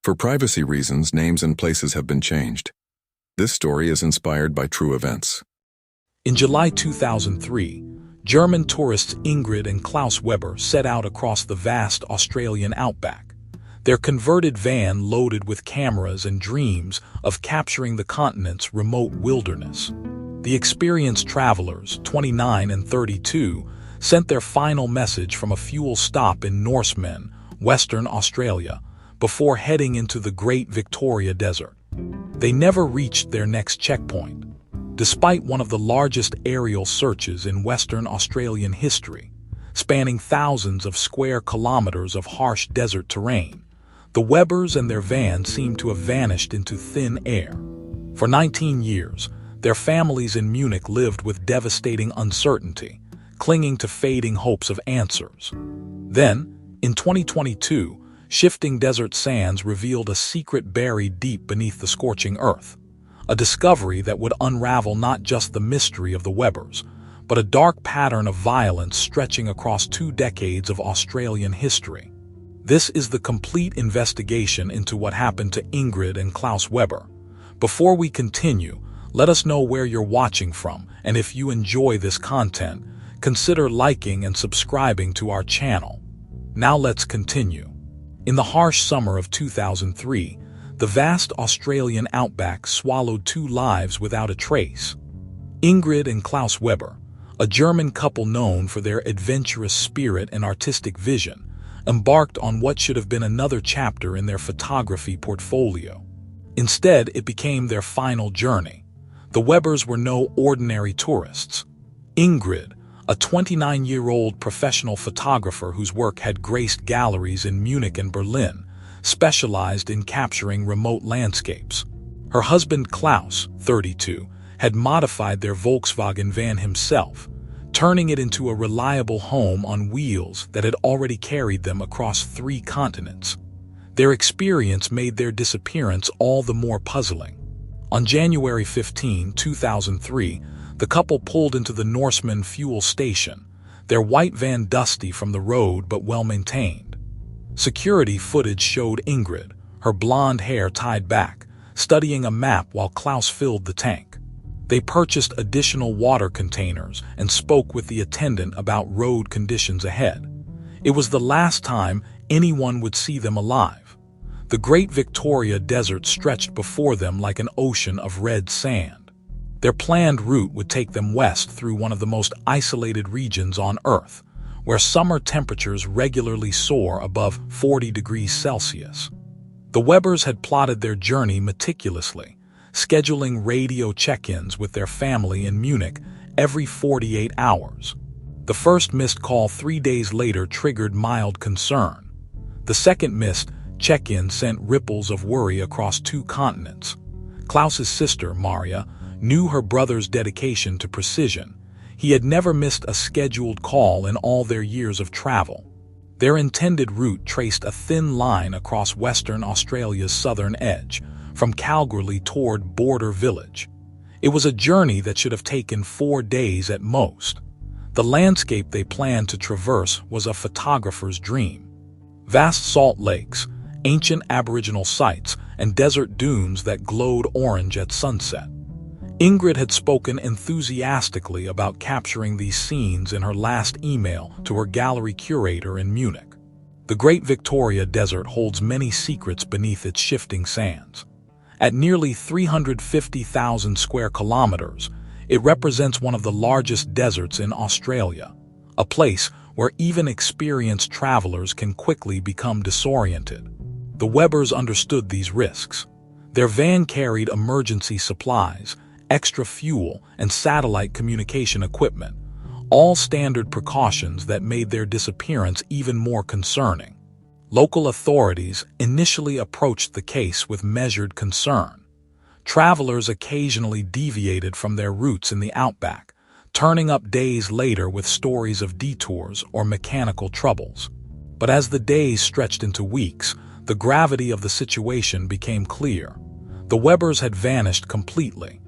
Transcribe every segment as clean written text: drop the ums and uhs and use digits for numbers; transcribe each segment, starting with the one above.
For privacy reasons, names and places have been changed. This story is inspired by true events. In July 2003, German tourists Ingrid and Klaus Weber set out across the vast Australian outback, their converted van loaded with cameras and dreams of capturing the continent's remote wilderness. The experienced travelers, 29 and 32, sent their final message from a fuel stop in Norsemen, Western Australia, before heading into the Great Victoria Desert. They never reached their next checkpoint, despite one of the largest aerial searches in Western Australian history, spanning thousands of square kilometers of harsh desert terrain. The Webers and their van seemed to have vanished into thin air. For 19 years, their families in Munich lived with devastating uncertainty, clinging to fading hopes of answers. Then, in 2022, shifting desert sands revealed a secret buried deep beneath the scorching earth, a discovery that would unravel not just the mystery of the Webers, but a dark pattern of violence stretching across 2 decades of Australian history. This is the complete investigation into what happened to Ingrid and Klaus Weber. Before we continue, let us know where you're watching from, and if you enjoy this content, consider liking and subscribing to our channel. Now let's continue. In the harsh summer of 2003, the vast Australian outback swallowed 2 lives without a trace. Ingrid and Klaus Weber, a German couple known for their adventurous spirit and artistic vision, embarked on what should have been another chapter in their photography portfolio. Instead, it became their final journey. The Webers were no ordinary tourists. Ingrid, a 29-year-old professional photographer whose work had graced galleries in Munich and Berlin, specialized in capturing remote landscapes. Her husband Klaus, 32, had modified their Volkswagen van himself, turning it into a reliable home on wheels that had already carried them across 3 continents. Their experience made their disappearance all the more puzzling. On January 15, 2003, the couple pulled into the Norseman fuel station, their white van dusty from the road but well-maintained. Security footage showed Ingrid, her blonde hair tied back, studying a map while Klaus filled the tank. They purchased additional water containers and spoke with the attendant about road conditions ahead. It was the last time anyone would see them alive. The Great Victoria Desert stretched before them like an ocean of red sand. Their planned route would take them west through one of the most isolated regions on Earth, where summer temperatures regularly soar above 40 degrees Celsius. The Webers had plotted their journey meticulously, scheduling radio check-ins with their family in Munich every 48 hours. The first missed call 3 days later triggered mild concern. The second missed check-in sent ripples of worry across 2 continents. Klaus's sister, Maria, knew her brother's dedication to precision. He had never missed a scheduled call in all their years of travel. Their intended route traced a thin line across Western Australia's southern edge, from Kalgoorlie toward Border Village. It was a journey that should have taken 4 days at most. The landscape they planned to traverse was a photographer's dream. Vast salt lakes, ancient Aboriginal sites, and desert dunes that glowed orange at sunset. Ingrid had spoken enthusiastically about capturing these scenes in her last email to her gallery curator in Munich. The Great Victoria Desert holds many secrets beneath its shifting sands. At nearly 350,000 square kilometers, it represents one of the largest deserts in Australia, a place where even experienced travelers can quickly become disoriented. The Webers understood these risks. Their van carried emergency supplies, extra fuel, and satellite communication equipment, all standard precautions that made their disappearance even more concerning. Local authorities initially approached the case with measured concern. Travelers occasionally deviated from their routes in the outback, turning up days later with stories of detours or mechanical troubles. But as the days stretched into weeks, the gravity of the situation became clear. The Webers had vanished completely.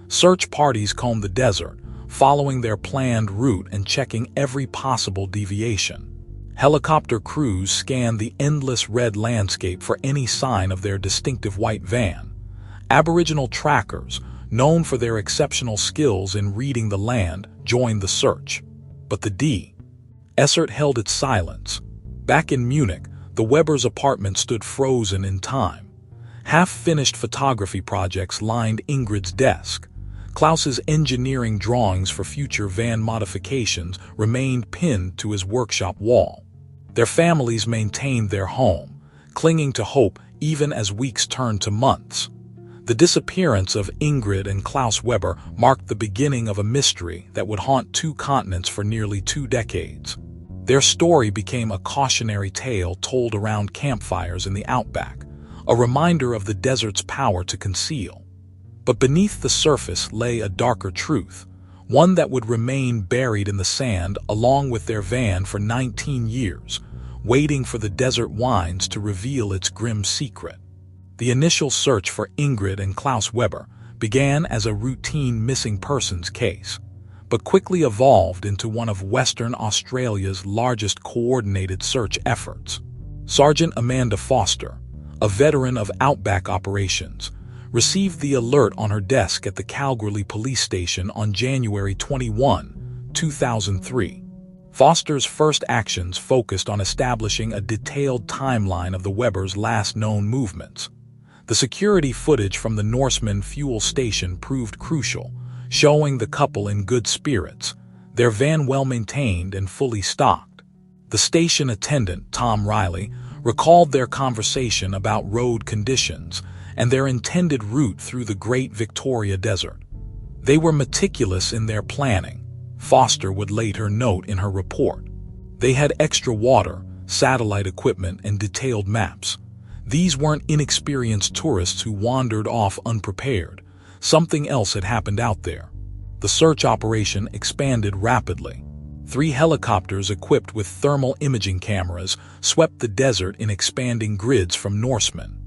Search parties combed the desert, following their planned route and checking every possible deviation. Helicopter crews scanned the endless red landscape for any sign of their distinctive white van. Aboriginal trackers, known for their exceptional skills in reading the land, joined the search. But the desert held its silence. Back in Munich, the Webers' apartment stood frozen in time. Half-finished photography projects lined Ingrid's desk. Klaus's engineering drawings for future van modifications remained pinned to his workshop wall. Their families maintained their home, clinging to hope even as weeks turned to months. The disappearance of Ingrid and Klaus Weber marked the beginning of a mystery that would haunt two continents for nearly 2 decades. Their story became a cautionary tale told around campfires in the Outback, a reminder of the desert's power to conceal. But beneath the surface lay a darker truth, one that would remain buried in the sand along with their van for 19 years, waiting for the desert winds to reveal its grim secret. The initial search for Ingrid and Klaus Weber began as a routine missing persons case, but quickly evolved into one of Western Australia's largest coordinated search efforts. Sergeant Amanda Foster, a veteran of Outback operations, received the alert on her desk at the Kalgoorlie police station on January 21, 2003. Foster's first actions focused on establishing a detailed timeline of the Webers' last known movements. The security footage from the Norseman fuel station proved crucial, showing the couple in good spirits, their van well-maintained and fully stocked. The station attendant, Tom Riley, recalled their conversation about road conditions and their intended route through the Great Victoria Desert. They were meticulous in their planning, Foster would later note in her report. They had extra water, satellite equipment, and detailed maps. These weren't inexperienced tourists who wandered off unprepared. Something else had happened out there. The search operation expanded rapidly. 3 helicopters equipped with thermal imaging cameras swept the desert in expanding grids from Norsemen.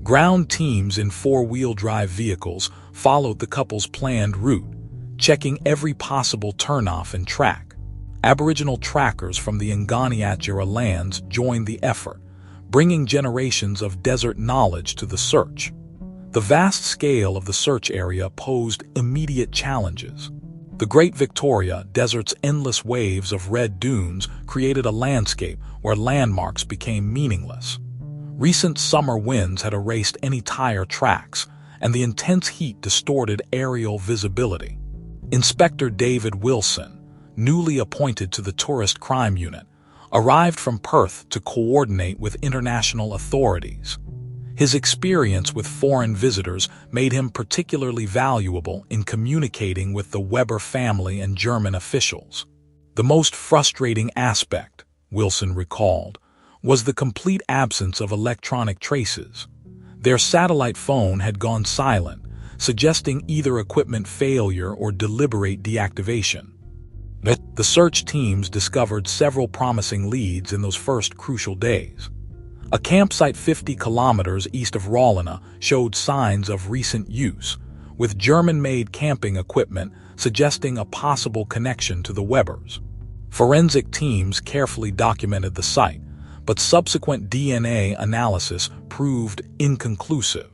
Ground teams in 4-wheel drive vehicles followed the couple's planned route, checking every possible turnoff and track. Aboriginal trackers from the Ngani lands joined the effort, bringing generations of desert knowledge to the search. The vast scale of the search area posed immediate challenges. The Great Victoria Desert's endless waves of red dunes created a landscape where landmarks became meaningless. Recent summer winds had erased any tire tracks, and the intense heat distorted aerial visibility. Inspector David Wilson, newly appointed to the Tourist Crime Unit, arrived from Perth to coordinate with international authorities. His experience with foreign visitors made him particularly valuable in communicating with the Weber family and German officials. The most frustrating aspect, Wilson recalled, was the complete absence of electronic traces. Their satellite phone had gone silent, suggesting either equipment failure or deliberate deactivation. The search teams discovered several promising leads in those first crucial days. A campsite 50 kilometers east of Rallina showed signs of recent use, with German-made camping equipment suggesting a possible connection to the Webers. Forensic teams carefully documented the site, but subsequent DNA analysis proved inconclusive.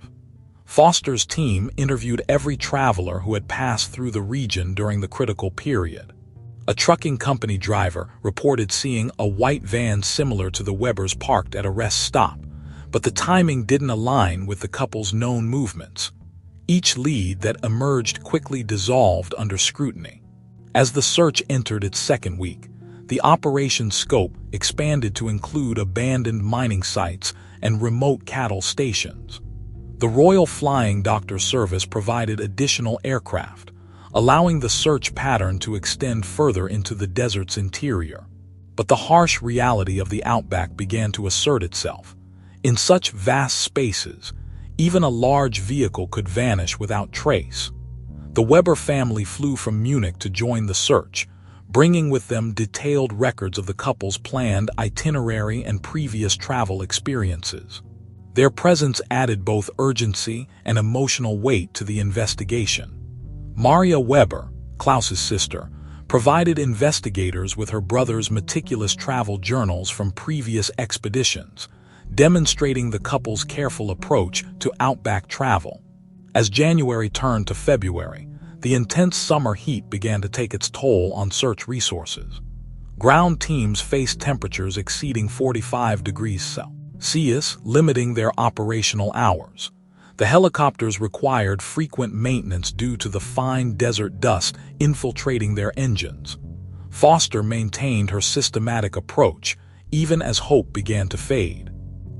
Foster's team interviewed every traveler who had passed through the region during the critical period. A trucking company driver reported seeing a white van similar to the Webers parked at a rest stop, but the timing didn't align with the couple's known movements. Each lead that emerged quickly dissolved under scrutiny. As the search entered its second week, the operation's scope expanded to include abandoned mining sites and remote cattle stations. The Royal Flying Doctor Service provided additional aircraft, allowing the search pattern to extend further into the desert's interior. But the harsh reality of the Outback began to assert itself. In such vast spaces, even a large vehicle could vanish without trace. The Weber family flew from Munich to join the search, bringing with them detailed records of the couple's planned itinerary and previous travel experiences. Their presence added both urgency and emotional weight to the investigation. Maria Weber, Klaus's sister, provided investigators with her brother's meticulous travel journals from previous expeditions, demonstrating the couple's careful approach to outback travel. As January turned to February, the intense summer heat began to take its toll on search resources. Ground teams faced temperatures exceeding 45 degrees Celsius, limiting their operational hours. The helicopters required frequent maintenance due to the fine desert dust infiltrating their engines. Foster maintained her systematic approach, even as hope began to fade.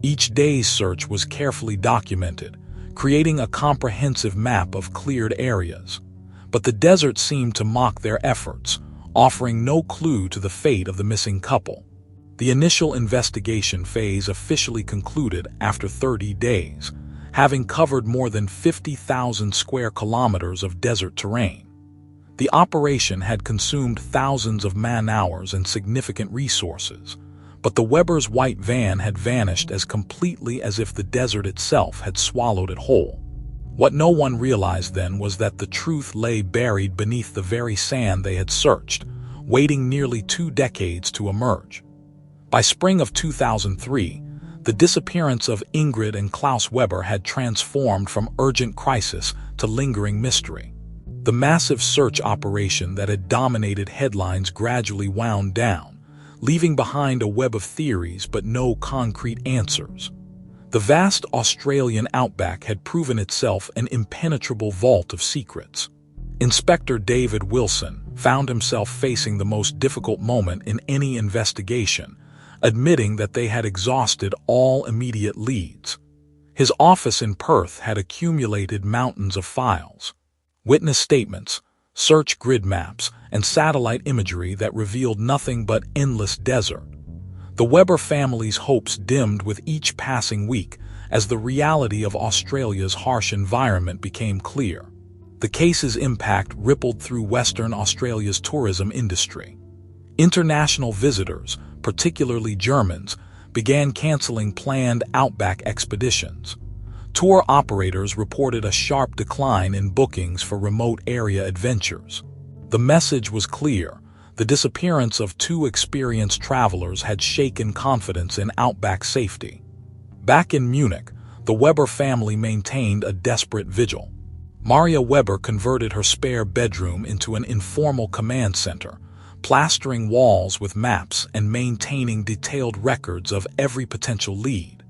Each day's search was carefully documented, creating a comprehensive map of cleared areas. But the desert seemed to mock their efforts, offering no clue to the fate of the missing couple. The initial investigation phase officially concluded after 30 days, having covered more than 50,000 square kilometers of desert terrain. The operation had consumed thousands of man-hours and significant resources, but the Webbers' white van had vanished as completely as if the desert itself had swallowed it whole. What no one realized then was that the truth lay buried beneath the very sand they had searched, waiting nearly 2 decades to emerge. By spring of 2003, the disappearance of Ingrid and Klaus Weber had transformed from urgent crisis to lingering mystery. The massive search operation that had dominated headlines gradually wound down, leaving behind a web of theories but no concrete answers. The vast Australian outback had proven itself an impenetrable vault of secrets. Inspector David Wilson found himself facing the most difficult moment in any investigation, admitting that they had exhausted all immediate leads. His office in Perth had accumulated mountains of files, witness statements, search grid maps, and satellite imagery that revealed nothing but endless desert. The Weber family's hopes dimmed with each passing week as the reality of Australia's harsh environment became clear. The case's impact rippled through Western Australia's tourism industry. International visitors, particularly Germans, began canceling planned outback expeditions. Tour operators reported a sharp decline in bookings for remote area adventures. The message was clear: the disappearance of 2 experienced travelers had shaken confidence in outback safety. Back in Munich, the Weber family maintained a desperate vigil. Maria Weber converted her spare bedroom into an informal command center, plastering walls with maps and maintaining detailed records of every potential lead.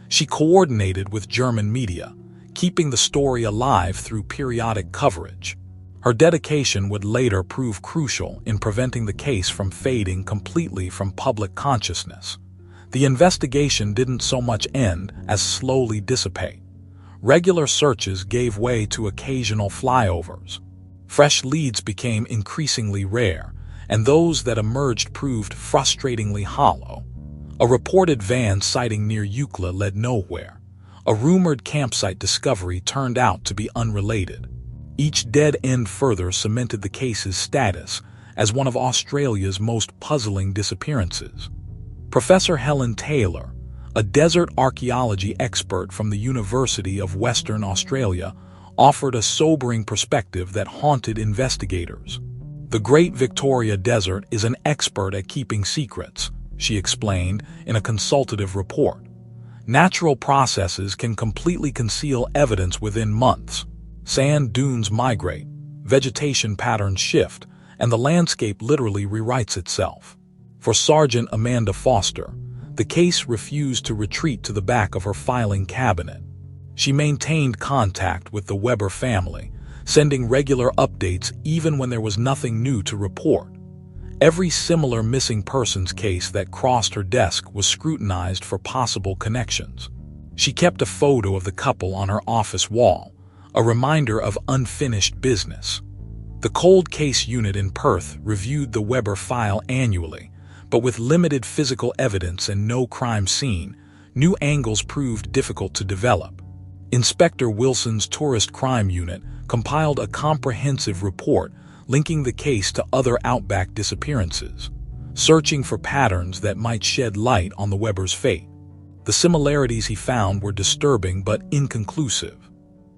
She coordinated with German media, keeping the story alive through periodic coverage. Her dedication would later prove crucial in preventing the case from fading completely from public consciousness. The investigation didn't so much end as slowly dissipate. Regular searches gave way to occasional flyovers. Fresh leads became increasingly rare, and those that emerged proved frustratingly hollow. A reported van sighting near Eucla led nowhere. A rumored campsite discovery turned out to be unrelated. Each dead end further cemented the case's status as one of Australia's most puzzling disappearances. Professor Helen Taylor, a desert archaeology expert from the University of Western Australia, offered a sobering perspective that haunted investigators. The Great Victoria Desert is an expert at keeping secrets, she explained in a consultative report. Natural processes can completely conceal evidence within months. Sand dunes migrate, vegetation patterns shift, and the landscape literally rewrites itself. For Sergeant Amanda Foster, the case refused to retreat to the back of her filing cabinet. She maintained contact with the Weber family, sending regular updates even when there was nothing new to report. Every similar missing persons case that crossed her desk was scrutinized for possible connections. She kept a photo of the couple on her office wall, a reminder of unfinished business. The cold case unit in Perth reviewed the Weber file annually, but with limited physical evidence and no crime scene, new angles proved difficult to develop. Inspector Wilson's Tourist Crime Unit compiled a comprehensive report linking the case to other outback disappearances, searching for patterns that might shed light on the Webers' fate. The similarities he found were disturbing but inconclusive.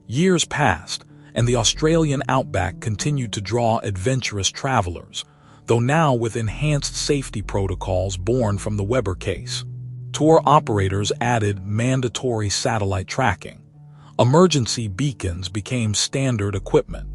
Years passed, and the Australian outback continued to draw adventurous travelers, though now with enhanced safety protocols born from the Weber case. Tour operators added mandatory satellite tracking. Emergency beacons became standard equipment.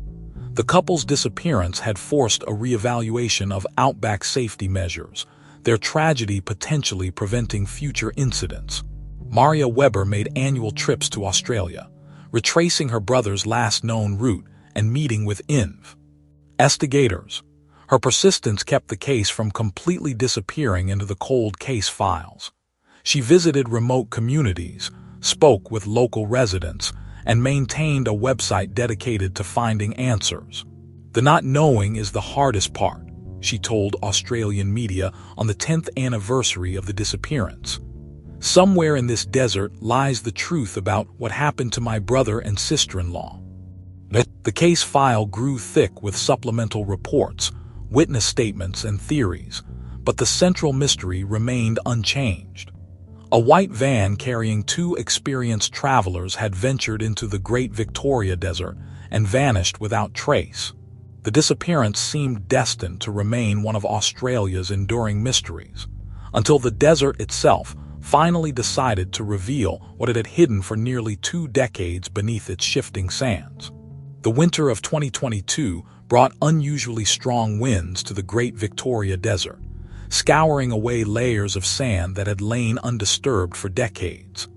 The couple's disappearance had forced a reevaluation of Outback safety measures, their tragedy potentially preventing future incidents. Maria Weber made annual trips to Australia, retracing her brother's last known route and meeting with investigators. Her persistence kept the case from completely disappearing into the cold case files. She visited remote communities, spoke with local residents, and maintained a website dedicated to finding answers. "The not knowing is the hardest part," she told Australian media on the 10th anniversary of the disappearance. "Somewhere in this desert lies the truth about what happened to my brother and sister-in-law." The case file grew thick with supplemental reports, witness statements, and theories, but the central mystery remained unchanged. A white van carrying two experienced travelers had ventured into the Great Victoria Desert and vanished without trace. The disappearance seemed destined to remain one of Australia's enduring mysteries, until the desert itself finally decided to reveal what it had hidden for nearly 2 decades beneath its shifting sands. The winter of 2022 brought unusually strong winds to the Great Victoria Desert, scouring away layers of sand that had lain undisturbed for decades.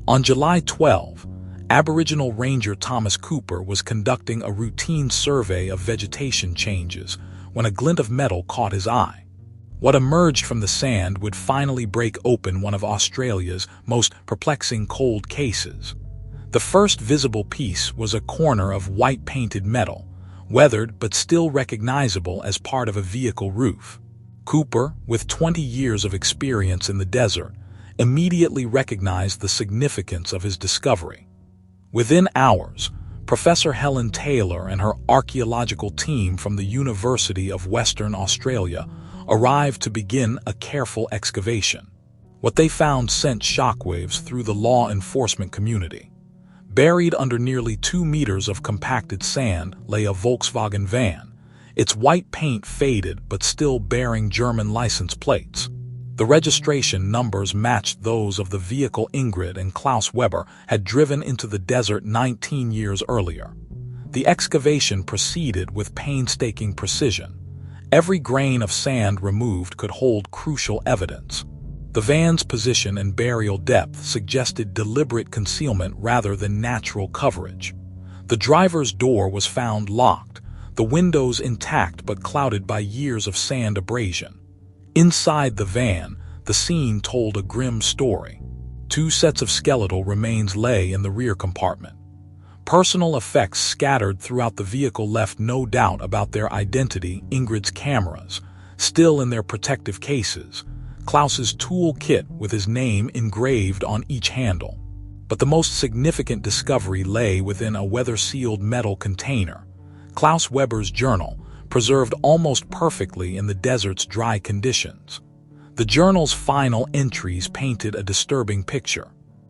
On July 12, Aboriginal Ranger Thomas Cooper was conducting a routine survey of vegetation changes when a glint of metal caught his eye. What emerged from the sand would finally break open one of Australia's most perplexing cold cases. The first visible piece was a corner of white-painted metal, weathered but still recognizable as part of a vehicle roof. Cooper, with 20 years of experience in the desert, immediately recognized the significance of his discovery. Within hours, Professor Helen Taylor and her archaeological team from the University of Western Australia arrived to begin a careful excavation. What they found sent shockwaves through the law enforcement community. Buried under nearly 2 meters of compacted sand lay a Volkswagen van, its white paint faded but still bearing German license plates. The registration numbers matched those of the vehicle Ingrid and Klaus Weber had driven into the desert 19 years earlier. The excavation proceeded with painstaking precision. Every grain of sand removed could hold crucial evidence. The van's position and burial depth suggested deliberate concealment rather than natural coverage. The driver's door was found locked, the windows intact but clouded by years of sand abrasion. Inside the van, the scene told a grim story. 2 sets of skeletal remains lay in the rear compartment. Personal effects scattered throughout the vehicle left no doubt about their identity. Ingrid's cameras, still in their protective cases, Klaus's tool kit with his name engraved on each handle. But the most significant discovery lay within a weather-sealed metal container. Klaus Weber's journal, preserved almost perfectly in the desert's dry conditions. The journal's final entries painted a disturbing picture.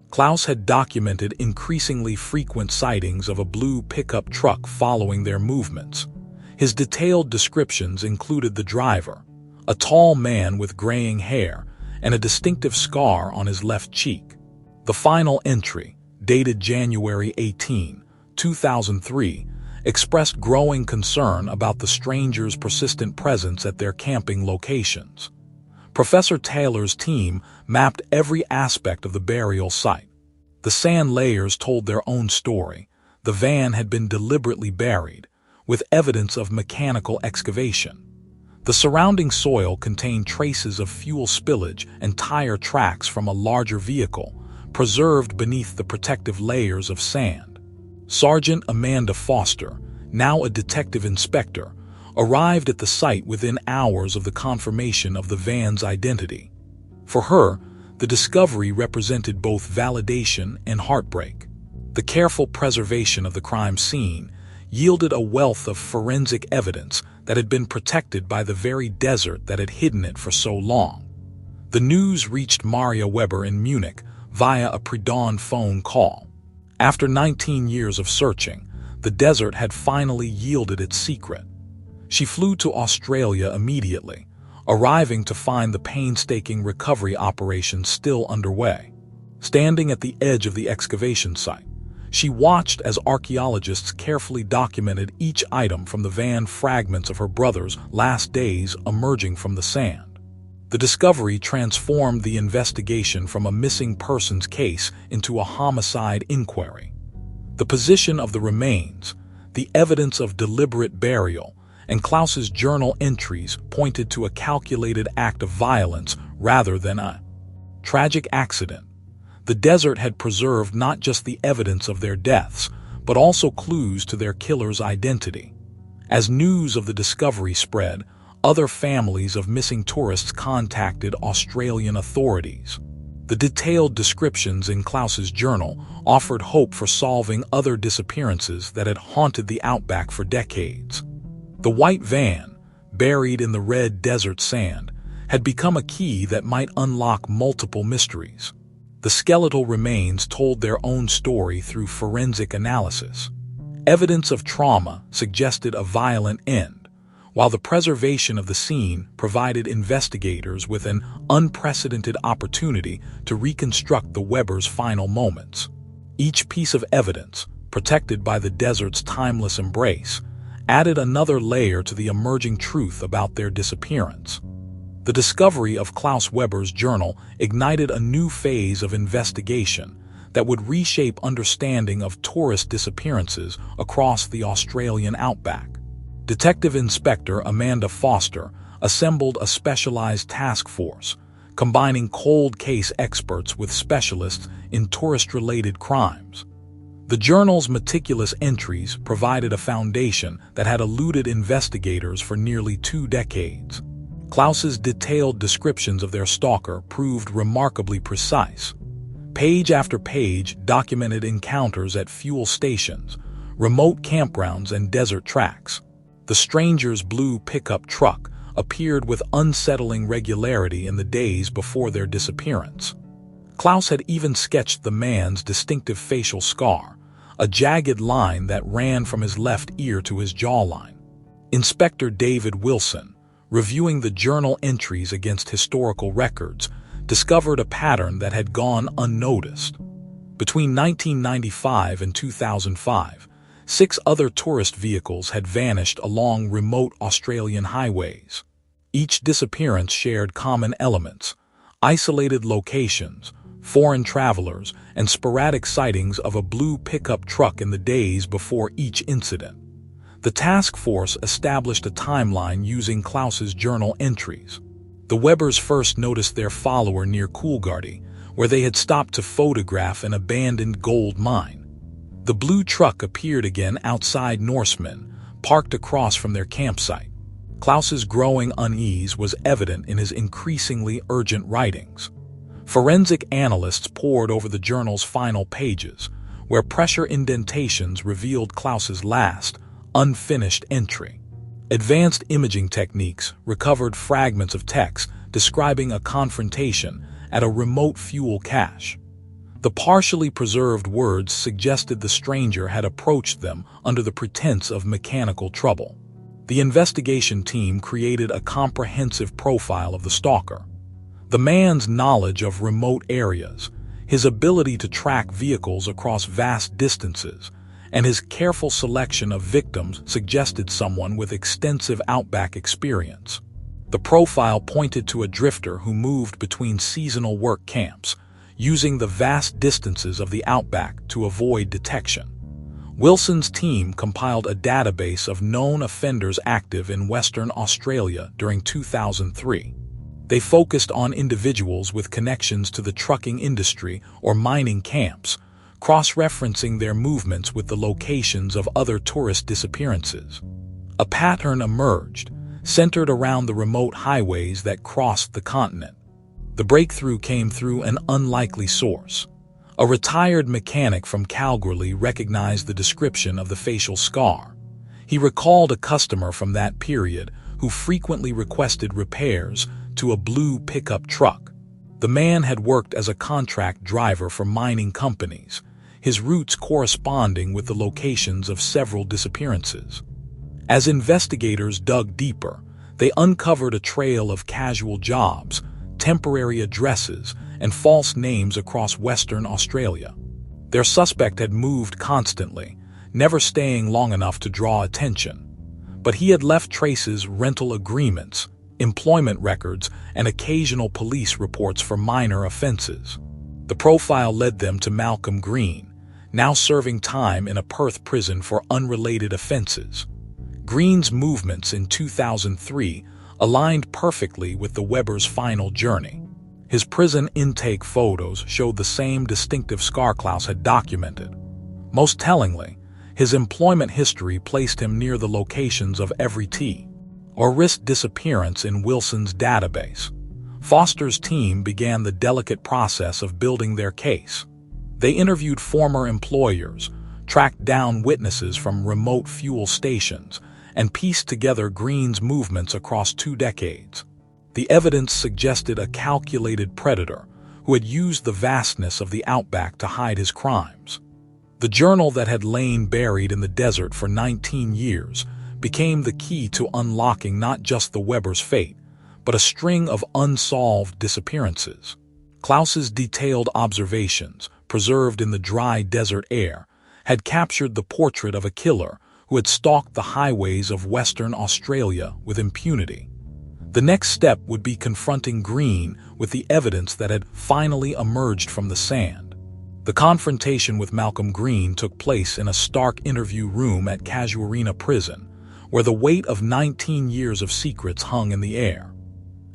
Klaus had documented increasingly frequent sightings of a blue pickup truck following their movements. His detailed descriptions included the driver, a tall man with graying hair and a distinctive scar on his left cheek. The final entry, dated January 18, 2003, expressed growing concern about the stranger's persistent presence at their camping locations. Professor Taylor's team mapped every aspect of the burial site. The sand layers told their own story. The van had been deliberately buried, with evidence of mechanical excavation. The surrounding soil contained traces of fuel spillage and tire tracks from a larger vehicle, preserved beneath the protective layers of sand. Sergeant Amanda Foster, now a detective inspector, arrived at the site within hours of the confirmation of the van's identity. For her, the discovery represented both validation and heartbreak. The careful preservation of the crime scene yielded a wealth of forensic evidence that had been protected by the very desert that had hidden it for so long. The news reached Maria Weber in Munich via a pre-dawn phone call. After 19 years of searching, the desert had finally yielded its secret. She flew to Australia immediately, arriving to find the painstaking recovery operation still underway. Standing at the edge of the excavation site, she watched as archaeologists carefully documented each item from the van fragments of her brother's last days emerging from the sand. The discovery transformed the investigation from a missing persons case into a homicide inquiry. The position of the remains, the evidence of deliberate burial, and Klaus's journal entries pointed to a calculated act of violence rather than a tragic accident. The desert had preserved not just the evidence of their deaths, but also clues to their killer's identity. As news of the discovery spread, other families of missing tourists contacted Australian authorities. The detailed descriptions in Klaus's journal offered hope for solving other disappearances that had haunted the outback for decades. The white van, buried in the red desert sand, had become a key that might unlock multiple mysteries. The skeletal remains told their own story through forensic analysis. Evidence of trauma suggested a violent end, while the preservation of the scene provided investigators with an unprecedented opportunity to reconstruct the Webbers' final moments. Each piece of evidence, protected by the desert's timeless embrace, added another layer to the emerging truth about their disappearance. The discovery of Klaus Weber's journal ignited a new phase of investigation that would reshape understanding of tourist disappearances across the Australian outback. Detective Inspector Amanda Foster assembled a specialized task force, combining cold case experts with specialists in tourist-related crimes. The journal's meticulous entries provided a foundation that had eluded investigators for nearly 2 decades. Klaus's detailed descriptions of their stalker proved remarkably precise. Page after page documented encounters at fuel stations, remote campgrounds, and desert tracks. The stranger's blue pickup truck appeared with unsettling regularity in the days before their disappearance. Klaus had even sketched the man's distinctive facial scar, a jagged line that ran from his left ear to his jawline. Inspector David Wilson, reviewing the journal entries against historical records, discovered a pattern that had gone unnoticed. Between 1995 and 2005, 6 other tourist vehicles had vanished along remote Australian highways. Each disappearance shared common elements: isolated locations, foreign travelers, and sporadic sightings of a blue pickup truck in the days before each incident. The task force established a timeline using Klaus's journal entries. The Webbers first noticed their follower near Coolgardie, where they had stopped to photograph an abandoned gold mine. The blue truck appeared again outside Norseman, parked across from their campsite. Klaus's growing unease was evident in his increasingly urgent writings. Forensic analysts pored over the journal's final pages, where pressure indentations revealed Klaus's last, unfinished entry. Advanced imaging techniques recovered fragments of text describing a confrontation at a remote fuel cache. The partially preserved words suggested the stranger had approached them under the pretense of mechanical trouble. The investigation team created a comprehensive profile of the stalker. The man's knowledge of remote areas, his ability to track vehicles across vast distances, and his careful selection of victims suggested someone with extensive outback experience. The profile pointed to a drifter who moved between seasonal work camps, using the vast distances of the outback to avoid detection. Wilson's team compiled a database of known offenders active in Western Australia during 2003. They focused on individuals with connections to the trucking industry or mining camps, cross-referencing their movements with the locations of other tourist disappearances. A pattern emerged, centered around the remote highways that crossed the continent. The breakthrough came through an unlikely source. A retired mechanic from Calgary recognized the description of the facial scar. He recalled a customer from that period who frequently requested repairs to a blue pickup truck. The man had worked as a contract driver for mining companies, his routes corresponding with the locations of several disappearances. As investigators dug deeper, they uncovered a trail of casual jobs, temporary addresses, and false names across Western Australia. Their suspect had moved constantly, never staying long enough to draw attention. But he had left traces, rental agreements, employment records, and occasional police reports for minor offenses. The profile led them to Malcolm Green, now serving time in a Perth prison for unrelated offenses. Green's movements in 2003 aligned perfectly with the Webbers' final journey. His prison intake photos showed the same distinctive scar Klaus had documented. Most tellingly, his employment history placed him near the locations of every T or risked disappearance in Wilson's database. Foster's team began the delicate process of building their case. They interviewed former employers, tracked down witnesses from remote fuel stations, and pieced together Green's movements across 2 decades. The evidence suggested a calculated predator who had used the vastness of the Outback to hide his crimes. The journal that had lain buried in the desert for 19 years became the key to unlocking not just the Webbers' fate, but a string of unsolved disappearances. Klaus's detailed observations, preserved in the dry desert air, had captured the portrait of a killer who had stalked the highways of Western Australia with impunity. The next step would be confronting Green with the evidence that had finally emerged from the sand. The confrontation with Malcolm Green took place in a stark interview room at Casuarina Prison, where the weight of 19 years of secrets hung in the air.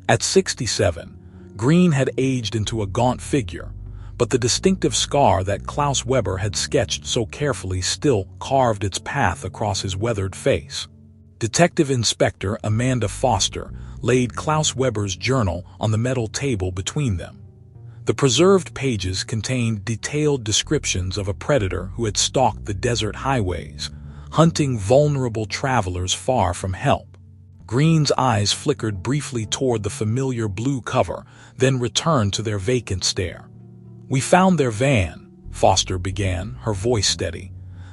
At 67, Green had aged into a gaunt figure, but the distinctive scar that Klaus Webber had sketched so carefully still carved its path across his weathered face. Detective Inspector Amanda Foster laid Klaus Webber's journal on the metal table between them. The preserved pages contained detailed descriptions of a predator who had stalked the desert highways, hunting vulnerable travelers far from help. Green's eyes flickered briefly toward the familiar blue cover, then returned to their vacant stare. "We found their van," Foster began, her voice steady.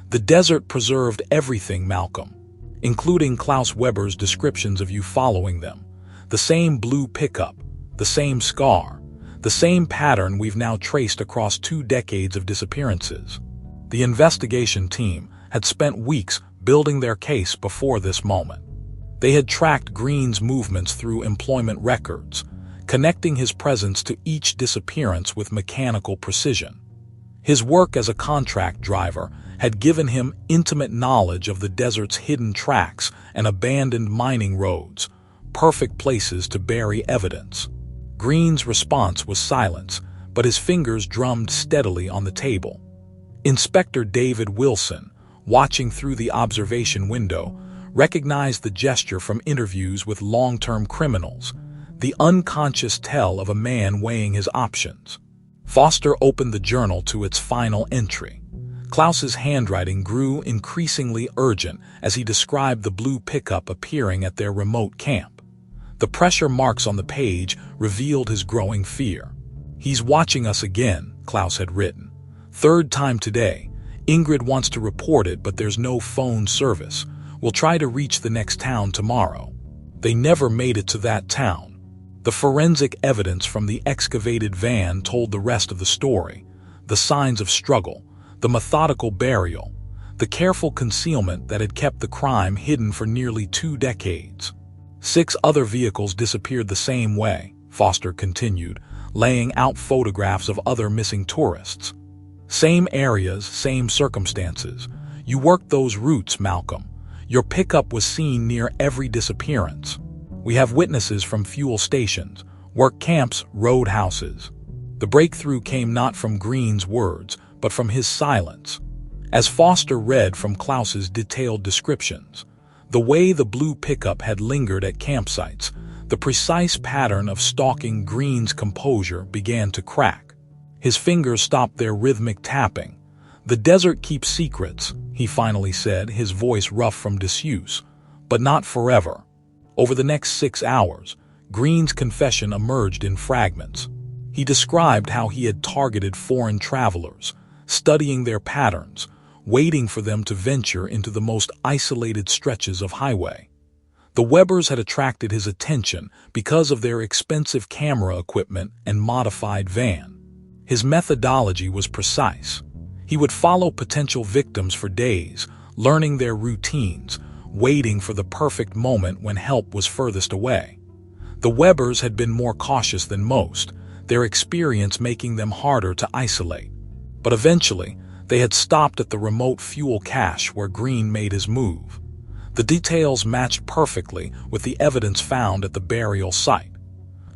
"The desert preserved everything, Malcolm, including Klaus Webber's descriptions of you following them. The same blue pickup, the same scar, the same pattern we've now traced across 2 decades of disappearances." The investigation team had spent weeks building their case before this moment. They had tracked Green's movements through employment records, connecting his presence to each disappearance with mechanical precision. His work as a contract driver had given him intimate knowledge of the desert's hidden tracks and abandoned mining roads, perfect places to bury evidence. Green's response was silence, but his fingers drummed steadily on the table. Inspector David Wilson, watching through the observation window, recognized the gesture from interviews with long-term criminals, the unconscious tell of a man weighing his options. Foster opened the journal to its final entry. Klaus's handwriting grew increasingly urgent as he described the blue pickup appearing at their remote camp. The pressure marks on the page revealed his growing fear. "He's watching us again," Klaus had written. "3rd time today. Ingrid wants to report it, but there's no phone service. We'll try to reach the next town tomorrow." They never made it to that town. The forensic evidence from the excavated van told the rest of the story: the signs of struggle, the methodical burial, the careful concealment that had kept the crime hidden for nearly 2 decades. 6 other vehicles disappeared the same way, Foster continued, laying out photographs of other missing tourists. "Same areas, same circumstances. You worked those routes, Malcolm. Your pickup was seen near every disappearance. We have witnesses from fuel stations, work camps, roadhouses." The breakthrough came not from Green's words, but from his silence. As Foster read from Klaus's detailed descriptions, the way the blue pickup had lingered at campsites, the precise pattern of stalking Green's composure began to crack. His fingers stopped their rhythmic tapping. "The desert keeps secrets," he finally said, his voice rough from disuse, "but not forever." Over the next 6 hours, Green's confession emerged in fragments. He described how he had targeted foreign travelers, studying their patterns, waiting for them to venture into the most isolated stretches of highway. The Webbers had attracted his attention because of their expensive camera equipment and modified van. His methodology was precise. He would follow potential victims for days, learning their routines, waiting for the perfect moment when help was furthest away. The Webbers had been more cautious than most, their experience making them harder to isolate. But eventually, they had stopped at the remote fuel cache where Green made his move. The details matched perfectly with the evidence found at the burial site.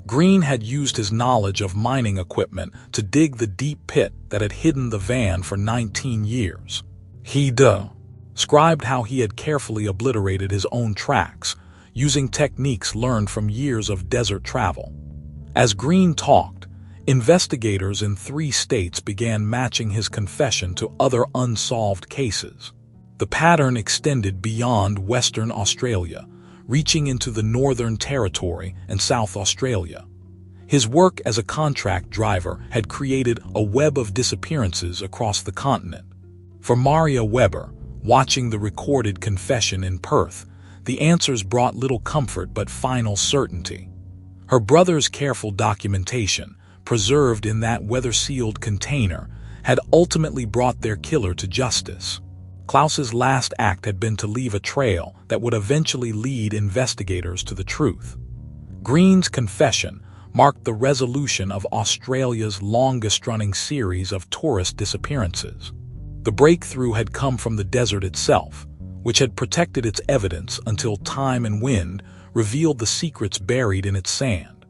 Green had used his knowledge of mining equipment to dig the deep pit that had hidden the van for 19 years. He described how he had carefully obliterated his own tracks, using techniques learned from years of desert travel. As Green talked, investigators in 3 states began matching his confession to other unsolved cases. The pattern extended beyond Western Australia, reaching into the Northern Territory and South Australia. His work as a contract driver had created a web of disappearances across the continent. For Maria Webber, watching the recorded confession in Perth, the answers brought little comfort but final certainty. Her brother's careful documentation, preserved in that weather-sealed container, had ultimately brought their killer to justice. Klaus's last act had been to leave a trail that would eventually lead investigators to the truth. Green's confession marked the resolution of Australia's longest-running series of tourist disappearances. The breakthrough had come from the desert itself, which had protected its evidence until time and wind revealed the secrets buried in its sand.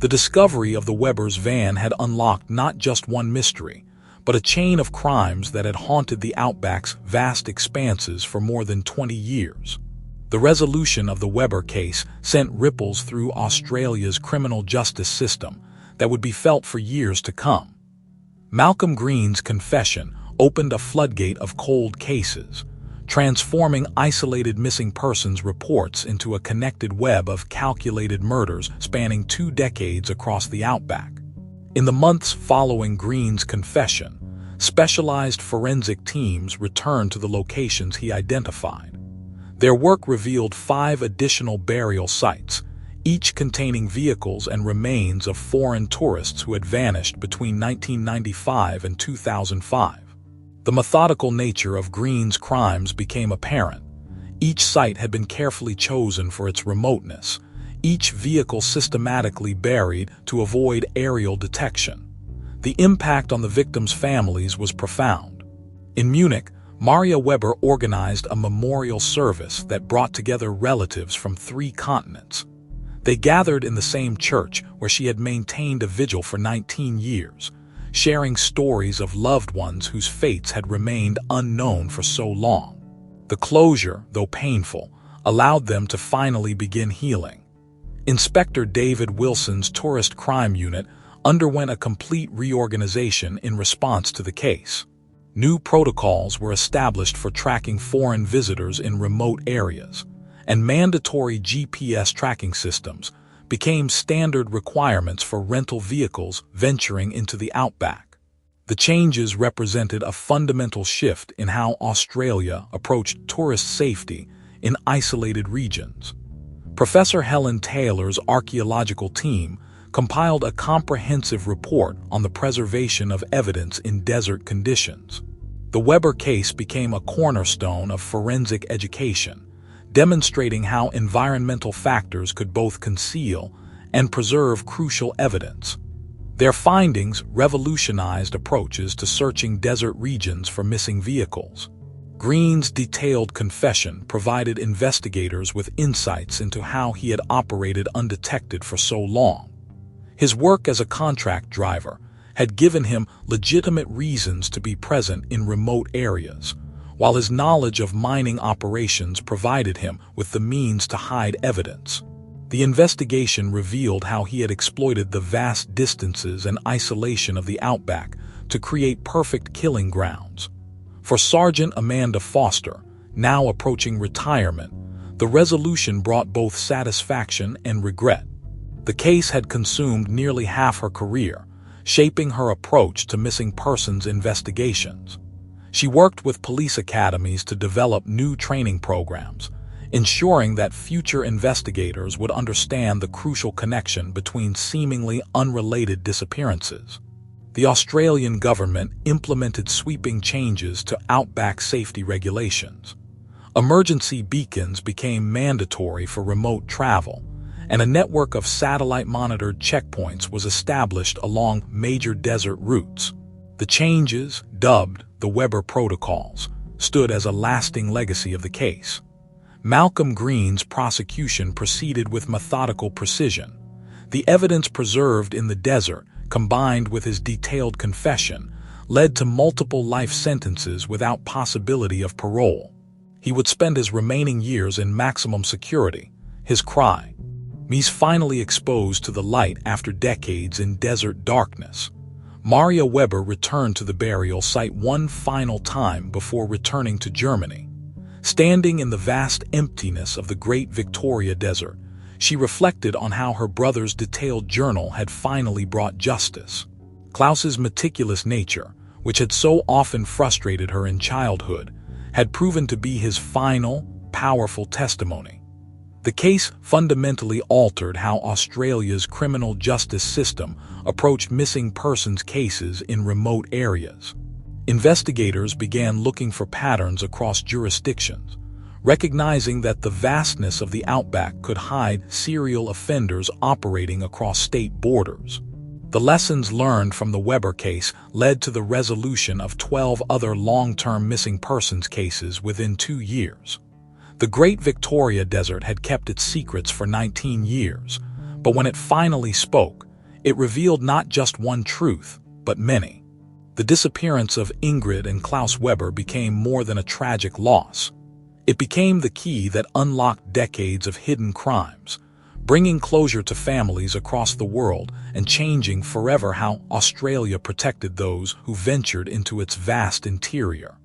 The discovery of the Webbers' van had unlocked not just one mystery, but a chain of crimes that had haunted the Outback's vast expanses for more than 20 years. The resolution of the Webber case sent ripples through Australia's criminal justice system that would be felt for years to come. Malcolm Green's confession opened a floodgate of cold cases, transforming isolated missing persons reports into a connected web of calculated murders spanning 2 decades across the Outback. In the months following Green's confession, specialized forensic teams returned to the locations he identified. Their work revealed 5 additional burial sites, each containing vehicles and remains of foreign tourists who had vanished between 1995 and 2005. The methodical nature of Green's crimes became apparent. Each site had been carefully chosen for its remoteness, each vehicle systematically buried to avoid aerial detection. The impact on the victims' families was profound. In Munich, Maria Webber organized a memorial service that brought together relatives from 3 continents. They gathered in the same church where she had maintained a vigil for 19 years, sharing stories of loved ones whose fates had remained unknown for so long. The closure, though painful, allowed them to finally begin healing. Inspector David Wilson's tourist crime unit underwent a complete reorganization in response to the case. New protocols were established for tracking foreign visitors in remote areas, and mandatory GPS tracking systems became standard requirements for rental vehicles venturing into the Outback. The changes represented a fundamental shift in how Australia approached tourist safety in isolated regions. Professor Helen Taylor's archaeological team compiled a comprehensive report on the preservation of evidence in desert conditions. The Webber case became a cornerstone of forensic education, demonstrating how environmental factors could both conceal and preserve crucial evidence. Their findings revolutionized approaches to searching desert regions for missing vehicles. Green's detailed confession provided investigators with insights into how he had operated undetected for so long. His work as a contract driver had given him legitimate reasons to be present in remote areas, while his knowledge of mining operations provided him with the means to hide evidence. The investigation revealed how he had exploited the vast distances and isolation of the Outback to create perfect killing grounds. For Sergeant Amanda Foster, now approaching retirement, the resolution brought both satisfaction and regret. The case had consumed nearly half her career, shaping her approach to missing persons investigations. She worked with police academies to develop new training programs, ensuring that future investigators would understand the crucial connection between seemingly unrelated disappearances. The Australian government implemented sweeping changes to Outback safety regulations. Emergency beacons became mandatory for remote travel, and a network of satellite-monitored checkpoints was established along major desert routes. The changes, dubbed the Weber Protocols, stood as a lasting legacy of the case. Malcolm Green's prosecution proceeded with methodical precision. The evidence preserved in the desert, combined with his detailed confession, led to multiple life sentences without possibility of parole. He would spend his remaining years in maximum security, his cry. He's finally exposed to the light after decades in desert darkness. Maria Weber returned to the burial site one final time before returning to Germany. Standing in the vast emptiness of the Great Victoria Desert, she reflected on how her brother's detailed journal had finally brought justice. Klaus's meticulous nature, which had so often frustrated her in childhood, had proven to be his final, powerful testimony. The case fundamentally altered how Australia's criminal justice system approached missing persons cases in remote areas. Investigators began looking for patterns across jurisdictions, recognizing that the vastness of the Outback could hide serial offenders operating across state borders. The lessons learned from the Weber case led to the resolution of 12 other long-term missing persons cases within 2 years. The Great Victoria Desert had kept its secrets for 19 years, but when it finally spoke, it revealed not just one truth, but many. The disappearance of Ingrid and Klaus Weber became more than a tragic loss. It became the key that unlocked decades of hidden crimes, bringing closure to families across the world and changing forever how Australia protected those who ventured into its vast interior.